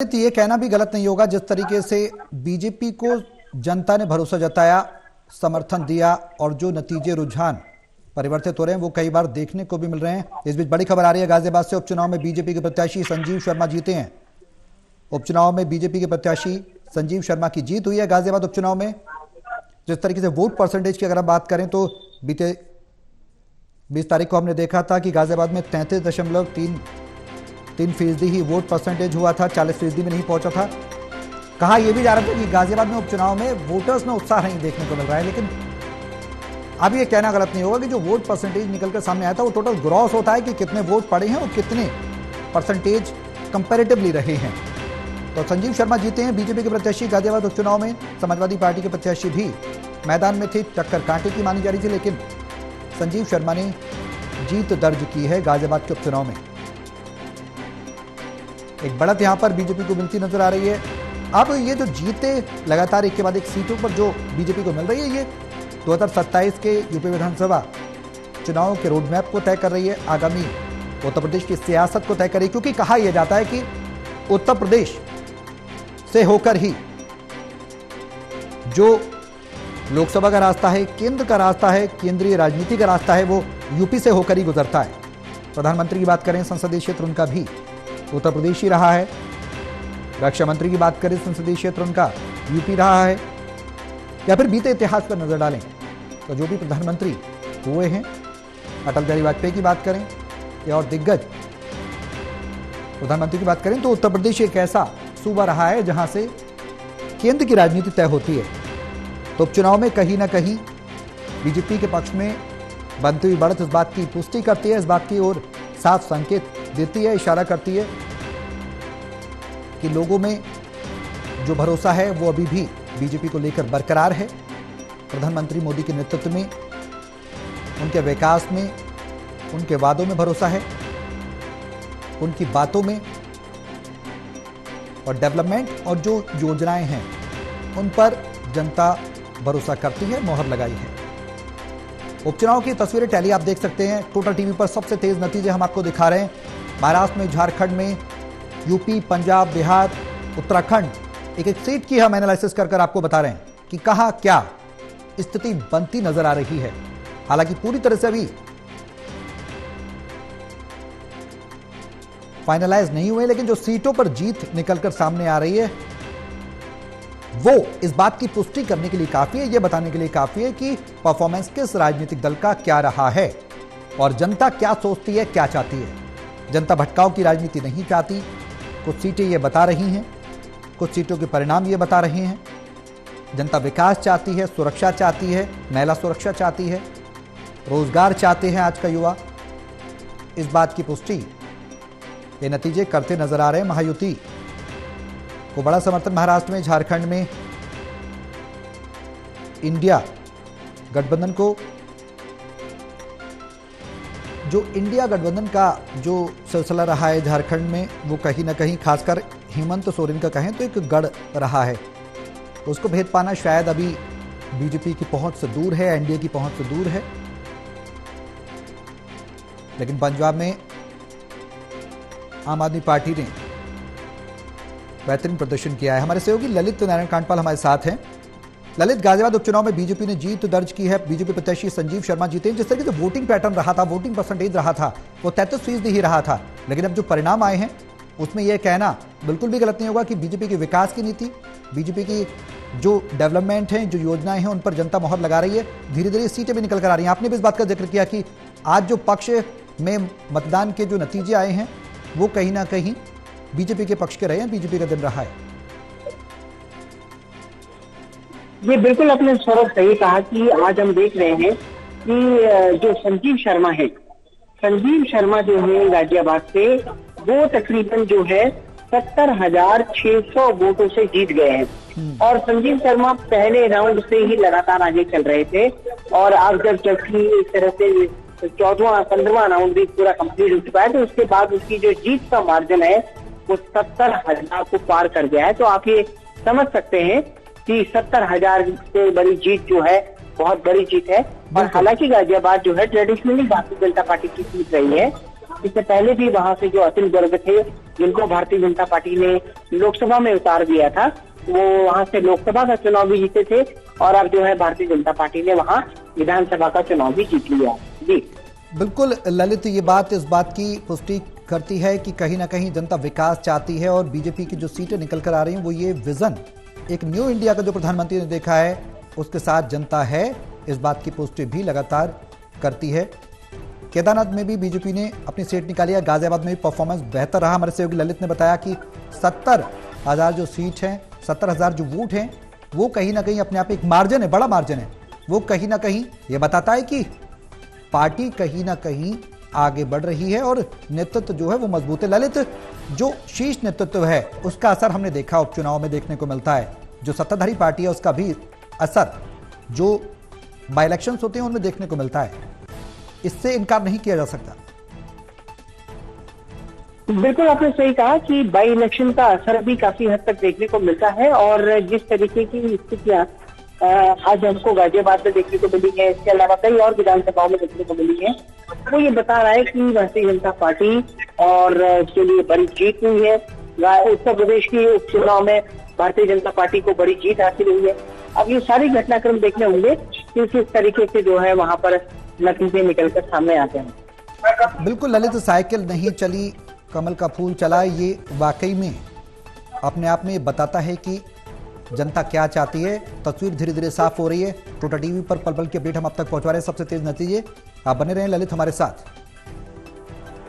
ये कहना भी गलत नहीं होगा, जिस तरीके से बीजेपी को जनता ने भरोसा जताया, समर्थन दिया और जो नतीजे रुझान परिवर्तित हो रहे हैं वो कई बार देखने को भी मिल रहे हैं। इस बीच बड़ी खबर आ रही है, गाजियाबाद से उपचुनाव में बीजेपी के प्रत्याशी संजीव शर्मा जीते हैं। उपचुनाव में बीजेपी के प्रत्याशी संजीव शर्मा की जीत हुई है गाजियाबाद उपचुनाव में। जिस तरीके से वोट परसेंटेज की अगर आप बात करें तो बीते 20 तारीख को हमने देखा था कि गाजियाबाद में 33.3% ही वोट परसेंटेज हुआ था, 40% में नहीं पहुंचा था। कहा यह भी जा रहा था कि गाजियाबाद में उपचुनाव में वोटर्स में उत्साह नहीं देखने को मिल रहा है, लेकिन अब यह कहना गलत नहीं होगा कि जो वोट परसेंटेज निकलकर सामने आया था वो टोटल ग्रॉस होता है कि कितने वोट पड़े हैं और कितने परसेंटेज कंपैरेटिवली रहे हैं। तो संजीव शर्मा जीते हैं बीजेपी के प्रत्याशी। गाजियाबाद उपचुनाव में समाजवादी पार्टी के प्रत्याशी भी मैदान में थे, टक्कर कांटे की मानी जा रही थी, लेकिन संजीव शर्मा ने जीत दर्ज की है गाजियाबाद के उपचुनाव में। एक बढ़त यहां पर बीजेपी को मिलती नजर आ रही है। अब ये जो जीते लगातार एक के बाद एक सीटों पर जो बीजेपी को मिल रही है, ये 2027 के यूपी विधानसभा चुनाव के रोडमैप को तय कर रही है, आगामी उत्तर प्रदेश की सियासत को तय कर रही है। क्योंकि कहा यह जाता है कि उत्तर प्रदेश से होकर ही जो लोकसभा का रास्ता है, केंद्र का रास्ता है, केंद्रीय राजनीति का रास्ता है, वो यूपी से होकर ही गुजरता है। प्रधानमंत्री की बात करें, संसदीय क्षेत्र उनका भी उत्तर प्रदेश ही रहा है। रक्षा मंत्री की बात करें, संसदीय क्षेत्र उनका यूपी रहा है। या फिर बीते इतिहास पर नजर डालें तो जो भी प्रधानमंत्री हुए हैं, अटल बिहारी वाजपेयी की बात करें या और दिग्गज प्रधानमंत्री की बात करें, तो उत्तर प्रदेश एक ऐसा सूबा रहा है जहां से केंद्र की राजनीति तय होती है। तो उपचुनाव में कहीं ना कहीं बीजेपी के पक्ष में बनती हुई बढ़त इस बात की पुष्टि करती है, इस बात की ओर साफ संकेत देती है, इशारा करती है कि लोगों में जो भरोसा है वो अभी भी बीजेपी को लेकर बरकरार है। प्रधानमंत्री मोदी के नेतृत्व में, उनके विकास में, उनके वादों में भरोसा है, उनकी बातों में, और डेवलपमेंट और जो योजनाएं हैं उन पर जनता भरोसा करती है, मोहर लगाई है। उपचुनाव की तस्वीरें टैली आप देख सकते हैं टोटल टीवी पर। सबसे तेज नतीजे हम आपको दिखा रहे हैं। महाराष्ट्र में, झारखंड में, यूपी, पंजाब, बिहार, उत्तराखंड, एक एक सीट की हम एनालिसिस कर आपको बता रहे हैं कि कहां क्या स्थिति बनती नजर आ रही है। हालांकि पूरी तरह से अभी फाइनलाइज नहीं हुए, लेकिन जो सीटों पर जीत निकलकर सामने आ रही है वो इस बात की पुष्टि करने के लिए काफी है, यह बताने के लिए काफी है कि परफॉर्मेंस किस राजनीतिक दल का क्या रहा है और जनता क्या सोचती है, क्या चाहती है। जनता भटकाव की राजनीति नहीं चाहती। कुछ सीटें ये बता रही हैं, कुछ सीटों के परिणाम ये बता रहे हैं। जनता विकास चाहती है, सुरक्षा चाहती है, महिला सुरक्षा चाहती है, रोजगार चाहते हैं आज का युवा। इस बात की पुष्टि ये नतीजे करते नजर आ रहे हैं। महायुति को बड़ा समर्थन महाराष्ट्र में, झारखंड में इंडिया गठबंधन को, जो इंडिया गठबंधन का जो सिलसिला रहा है झारखंड में, वो कहीं ना कहीं खासकर हेमंत सोरेन का कहें तो एक गढ़ रहा है। उसको भेद पाना शायद अभी बीजेपी की पहुंच से दूर है, एनडीए की पहुंच से दूर है। लेकिन पंजाब में आम आदमी पार्टी ने बेहतरीन प्रदर्शन किया है। हमारे सहयोगी ललित नारायण कांडपाल हमारे साथ हैं। ललित, गाजियाबाद उपचुनाव में बीजेपी ने जीत दर्ज की है। बीजेपी प्रत्याशी संजीव शर्मा जीते। जिस तरीके से वोटिंग पैटर्न रहा था, वोटिंग परसेंटेज रहा था, वो 33% ही रहा था। लेकिन अब जो परिणाम आए हैं उसमें यह कहना बिल्कुल भी गलत नहीं होगा कि बीजेपी की विकास की नीति, बीजेपी की जो डेवलपमेंट है, जो योजनाएं हैं, उन पर जनता मोहर लगा रही है। धीरे धीरे सीटें भी निकल कर आ रही हैं। आपने भी इस बात का जिक्र किया कि आज जो पक्ष में मतदान के जो नतीजे आए हैं वो कहीं ना कहीं बीजेपी के पक्ष के रहे हैं, बीजेपी का दिन रहा है। ये बिल्कुल आपने सौरभ सही कहा कि आज हम देख रहे हैं कि जो संजीव शर्मा है, संजीव शर्मा जो है गाजियाबाद से, वो तकरीबन जो है 70,600 वोटों से जीत गए हैं। और संजीव शर्मा पहले राउंड से ही लगातार आगे चल रहे थे और अब जबकि एक तरह से 14वां 15वां राउंड भी पूरा कंप्लीट हो चुका है, तो उसके बाद उसकी जो जीत का मार्जिन है वो 70,000 को पार कर गया है। तो आप ये समझ सकते हैं कि 70,000 से बड़ी जीत जो है बहुत बड़ी जीत है। और हालांकि गाजियाबाद जो है ट्रेडिशनली भारतीय जनता पार्टी की सीट रही है, इससे पहले भी वहां से जो अतुल गर्ग थे, जिनको भारतीय जनता पार्टी ने लोकसभा में उतार दिया था, वो वहां से लोकसभा का चुनाव भी जीते थे और अब जो है भारतीय जनता पार्टी ने वहां विधानसभा का चुनाव भी जीत लिया। जी बिल्कुल ललित, ये बात इस बात की पुष्टि करती है कि कहीं ना कहीं जनता विकास चाहती है और बीजेपी की जो सीटें निकल कर आ रही हैं वो ये विजन, एक न्यू इंडिया का जो प्रधानमंत्री ने देखा है उसके साथ जनता है, इस बात की पुष्टि भी लगातार करती है। केदारनाथ में भी बीजेपी ने अपनी सीट निकाली है, गाजियाबाद में भी परफॉर्मेंस बेहतर रहा। हमारे सहयोगी ललित ने बताया कि 70,000 जो सीट हैं, 70,000 जो वोट हैं, वो कहीं ना कहीं अपने आप एक मार्जिन है, बड़ा मार्जिन है। वो कहीं ना कहीं ये बताता है कि पार्टी कहीं ना कहीं आगे बढ़ रही है और नेतृत्व जो है वो मजबूत है। ललित, जो शीर्ष नेतृत्व है उसका असर हमने देखा उपचुनाव में देखने को मिलता है, जो सत्ताधारी पार्टी है उसका भी असर जो बाई इलेक्शंस होते हैं उनमें देखने को मिलता है, इससे इनकार नहीं किया जा सकता। बिल्कुल आपने सही कहा कि बाई इलेक्शन का असर भी काफी हद तक देखने को मिलता है और जिस तरीके की स्थितियां आज हमको गाजियाबाद में देखने को मिली है, इसके अलावा कई और विधानसभाओं में देखने को मिली है, वो ये बता रहा है कि भारतीय जनता पार्टी और के लिए बड़ी जीत हुई है। उत्तर प्रदेश की उपचुनाव में भारतीय जनता पार्टी को बड़ी जीत हासिल हुई है। अब ये सारे घटनाक्रम देखने होंगे कि किस तरीके से जो है वहां पर नतीजे निकलकर सामने आते हैं। बिल्कुल ललित, साइकिल नहीं चली कमल का फूल चला, ये वाकई में अपने आप में बताता है कि जनता क्या चाहती है। तस्वीर धीरे धीरे साफ हो रही है। टोटा टीवी पर पल पल की अपडेट हम अब तक पहुंचा रहे हैं, सबसे तेज नतीजे। आप बने रहें ललित हमारे साथ।